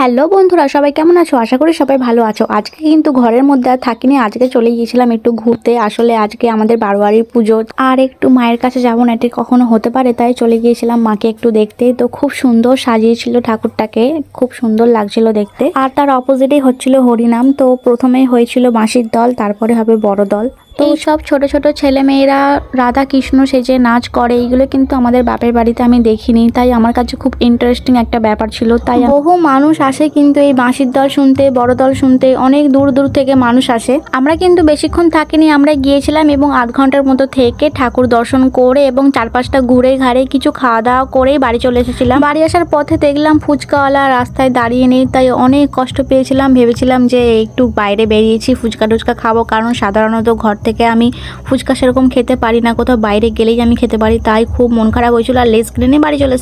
Hello বন্ধুরা, সবাই কেমন আছো? আশা করি সবাই ভালো আছো। আজকে কিন্তু ঘরের মধ্যে আর থাকিনি, আজকে চলে গিয়েছিলাম একটু ঘুরতে। আসলে আজকে আমাদের বারোয়ারির পুজো, আর একটু মায়ের কাছে যাবো না, এটি কখনো হতে পারে, তাই চলে গিয়েছিলাম মাকে একটু দেখতে। তো খুব সুন্দর সাজিয়েছিল ঠাকুরটাকে, খুব সুন্দর লাগছিল দেখতে। আর তার অপোজিটেই হচ্ছিল হরিনাম। তো প্রথমেই হয়েছিল বাঁশির দল, তারপরে হবে বড় দল। তো সব ছোট ছোট ছেলে মেয়েরা রাধা কৃষ্ণ সেজে নাচ করে, এইগুলো কিন্তু আমাদের বাপের বাড়িতে আমি দেখিনি, তাই আমার কাছে খুব ইন্টারেস্টিং একটা ব্যাপার ছিল। তাই বহু মানুষ আসে কিন্তু এই বাঁশির দল শুনতে, বড় দল শুনতে, অনেক দূর দূর থেকে মানুষ আসে। আমরা কিন্তু বেশিক্ষণ থাকিনি, আমরা গিয়েছিলাম এবং আধ ঘন্টার মতো থেকে ঠাকুর দর্শন করে এবং চারপাশটা ঘুরে ঘাড়ে কিছু খাওয়া দাওয়া করেই বাড়ি চলে এসেছিলাম। বাড়ি আসার পথে দেখলাম ফুচকাওয়ালা রাস্তায় দাঁড়িয়ে নেই, তাই অনেক কষ্ট পেয়েছিলাম। ভেবেছিলাম যে একটু বাইরে বেরিয়েছি, ফুচকা টুচকা খাবো, কারণ সাধারণত ঘর থেকে আমি ফুচকা সেরকম খেতে পারি না, কোথাও বাইরে গেলেই আমি খেতে পারি, তাই খুব মন খারাপ হয়েছিল আর লেস কিনে বাড়ি চলে